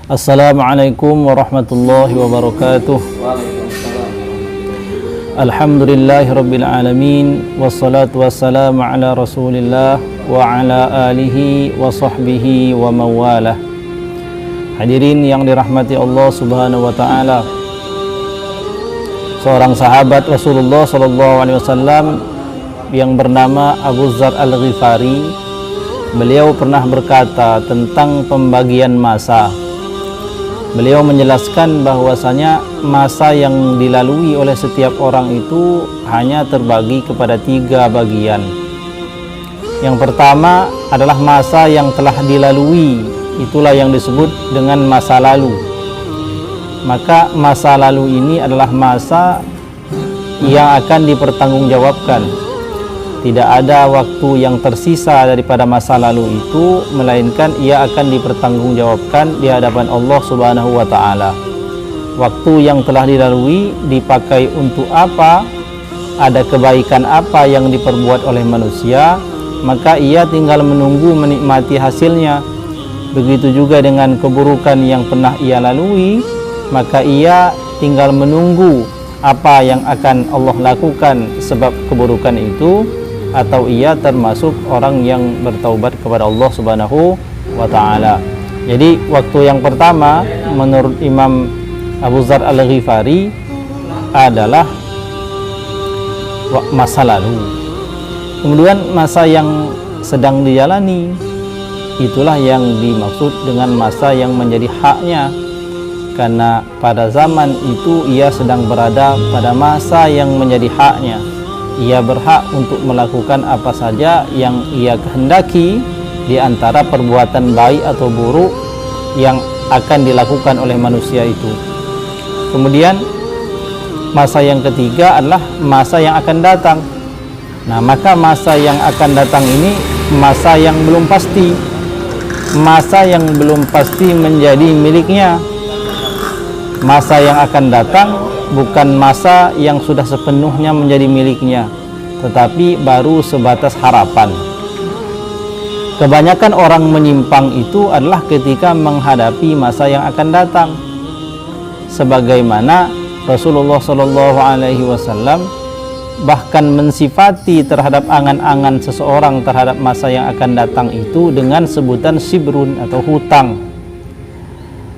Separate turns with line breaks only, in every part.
Assalamualaikum warahmatullahi wabarakatuh. Alhamdulillahirabbil alamin wassalatu wassalamu ala Rasulillah wa ala alihi wa sahbihi wa mawalah. Hadirin yang dirahmati Allah Subhanahu wa taala. Seorang sahabat Rasulullah sallallahu alaihi wasallam yang bernama Abu Dzar Al-Ghifari, beliau pernah berkata tentang pembagian masa. Beliau menjelaskan bahwasanya masa yang dilalui oleh setiap orang itu hanya terbagi kepada 3 bagian. Yang pertama adalah masa yang telah dilalui, itulah yang disebut dengan masa lalu. Maka masa lalu ini adalah masa yang akan dipertanggungjawabkan. Tidak ada waktu yang tersisa daripada masa lalu itu, melainkan ia akan dipertanggungjawabkan di hadapan Allah Subhanahu wa taala. Waktu yang telah dilalui dipakai untuk apa? Ada kebaikan apa yang diperbuat oleh manusia, maka ia tinggal menunggu menikmati hasilnya. Begitu juga dengan keburukan yang pernah ia lalui, maka ia tinggal menunggu apa yang akan Allah lakukan sebab keburukan itu, atau ia termasuk orang yang bertaubat kepada Allah Subhanahu wa taala. Jadi waktu yang pertama menurut Imam Abu Dzar Al-Ghifari adalah masa lalu. Kemudian masa yang sedang dijalani, itulah yang dimaksud dengan masa yang menjadi haknya. Karena pada zaman itu ia sedang berada pada masa yang menjadi haknya. Ia berhak untuk melakukan apa saja yang ia kehendaki di antara perbuatan baik atau buruk yang akan dilakukan oleh manusia itu. Kemudian masa yang ketiga adalah masa yang akan datang. Nah, maka masa yang akan datang ini masa yang belum pasti. Masa yang belum pasti menjadi miliknya. Masa yang akan datang bukan masa yang sudah sepenuhnya menjadi miliknya, tetapi baru sebatas harapan. Kebanyakan orang menyimpang itu adalah ketika menghadapi masa yang akan datang. Sebagaimana Rasulullah Shallallahu Alaihi Wasallam bahkan mensifati terhadap angan-angan seseorang terhadap masa yang akan datang itu dengan sebutan sibrun atau hutang.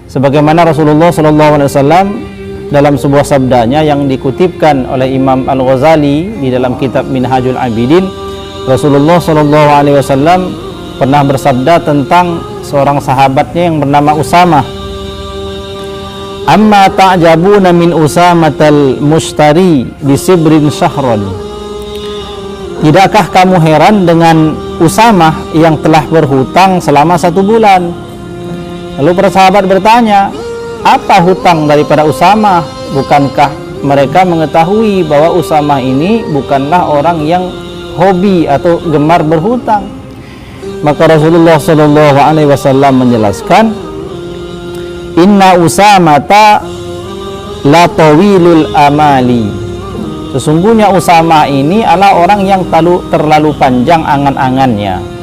Sebagaimana Rasulullah Shallallahu Alaihi Wasallam dalam sebuah sabdanya yang dikutipkan oleh Imam Al-Ghazali di dalam kitab Minhajul Abidin, Rasulullah Shallallahu Alaihi Wasallam pernah bersabda tentang seorang sahabatnya yang bernama Usamah. Amma ta'jabuna min Usamatal mushtari bisibrin syahron. Tidakkah kamu heran dengan Usamah yang telah berhutang selama 1 bulan? Lalu para sahabat bertanya, apa hutang daripada Usamah? Bukankah mereka mengetahui bahwa Usamah ini bukanlah orang yang hobi atau gemar berhutang? Maka Rasulullah Shallallahu Alaihi Wasallam menjelaskan, Inna Usamata la tawilul amali. Sesungguhnya Usamah ini adalah orang yang terlalu panjang angan-angannya.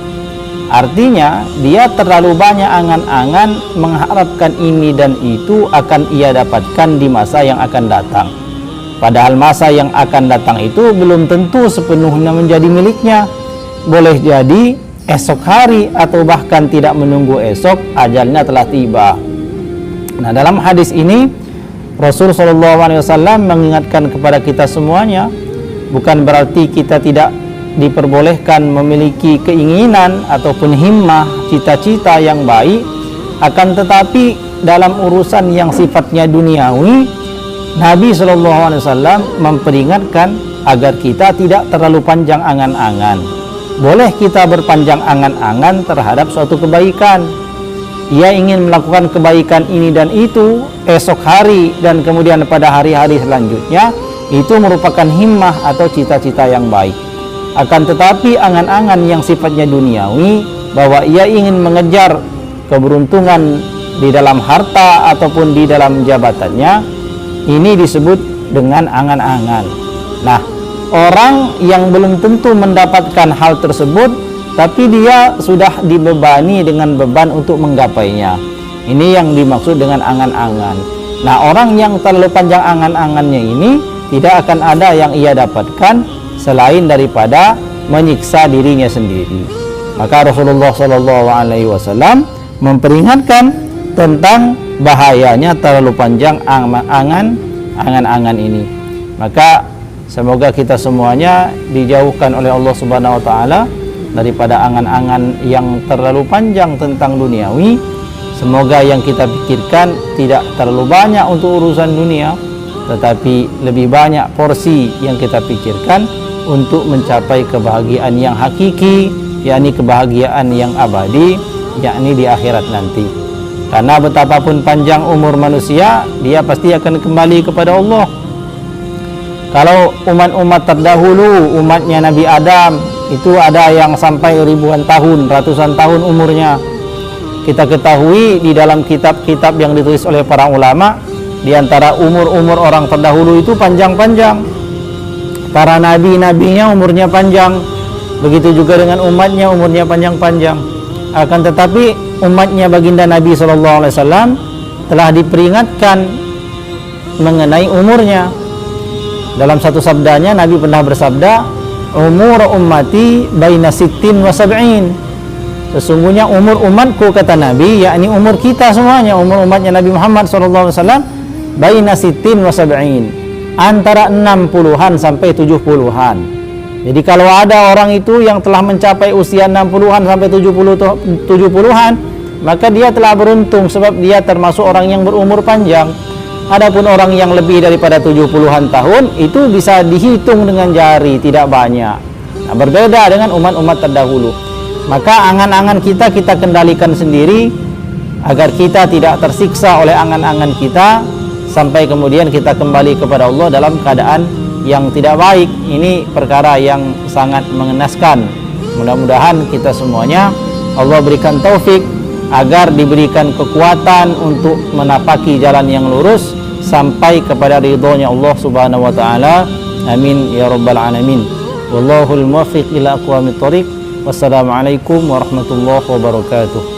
Artinya dia terlalu banyak angan-angan mengharapkan ini dan itu akan ia dapatkan di masa yang akan datang. Padahal masa yang akan datang itu belum tentu sepenuhnya menjadi miliknya. Boleh jadi esok hari atau bahkan tidak menunggu esok ajalnya telah tiba. Nah, dalam hadis ini Rasulullah SAW mengingatkan kepada kita semuanya, bukan berarti kita tidak diperbolehkan memiliki keinginan ataupun himmah, cita-cita yang baik, akan tetapi dalam urusan yang sifatnya duniawi, Nabi SAW memperingatkan agar kita tidak terlalu panjang angan-angan. Boleh kita berpanjang angan-angan terhadap suatu kebaikan. Ia ingin melakukan kebaikan ini dan itu esok hari dan kemudian pada hari-hari selanjutnya, itu merupakan himmah atau cita-cita yang baik. Akan tetapi angan-angan yang sifatnya duniawi, bahwa ia ingin mengejar keberuntungan di dalam harta ataupun di dalam jabatannya, ini disebut dengan angan-angan. Nah, orang yang belum tentu mendapatkan hal tersebut, tapi dia sudah dibebani dengan beban untuk menggapainya, Ini yang dimaksud dengan angan-angan. Nah, orang yang terlalu panjang angan-angannya ini tidak akan ada yang ia dapatkan selain daripada menyiksa dirinya sendiri. Maka Rasulullah SAW memperingatkan tentang bahayanya terlalu panjang angan-angan ini. Maka semoga kita semuanya dijauhkan oleh Allah Subhanahu wa taala daripada angan-angan yang terlalu panjang tentang duniawi. Semoga yang kita pikirkan tidak terlalu banyak untuk urusan dunia, tetapi lebih banyak porsi yang kita pikirkan untuk mencapai kebahagiaan yang hakiki, yakni kebahagiaan yang abadi, yakni di akhirat nanti. Karena betapapun panjang umur manusia, dia pasti akan kembali kepada Allah. Kalau umat-umat terdahulu, umatnya Nabi Adam, itu ada yang sampai ribuan tahun, ratusan tahun umurnya. Kita ketahui di dalam kitab-kitab yang ditulis oleh para ulama, di antara umur-umur orang terdahulu itu panjang-panjang. Para nabi-nabinya umurnya panjang, begitu juga dengan umatnya umurnya panjang-panjang. Akan tetapi umatnya baginda Nabi SAW telah diperingatkan mengenai umurnya. Dalam satu sabdanya Nabi pernah bersabda, umur ummati baina sittin wa sab'in. Sesungguhnya umur umatku, kata Nabi, yakni umur kita semuanya, umur umatnya Nabi Muhammad SAW, baina sittin wa sab'in, antara 60-an sampai 70-an. Jadi kalau ada orang itu yang telah mencapai usia 60-an sampai 70-an, maka dia telah beruntung sebab dia termasuk orang yang berumur panjang. Adapun orang yang lebih daripada 70-an tahun itu bisa dihitung dengan jari, tidak banyak. Nah, berbeda dengan umat-umat terdahulu. Maka angan-angan kita kendalikan sendiri agar kita tidak tersiksa oleh angan-angan kita sampai kemudian kita kembali kepada Allah dalam keadaan yang tidak baik. Ini perkara yang sangat mengenaskan. Mudah-mudahan kita semuanya Allah berikan taufik agar diberikan kekuatan untuk menapaki jalan yang lurus sampai kepada ridhonya Allah Subhanahu wa taala. Amin ya rabbal alamin. Wallahul muwaffiq ila aqwamit thoriq. Wassalamualaikum warahmatullahi wabarakatuh.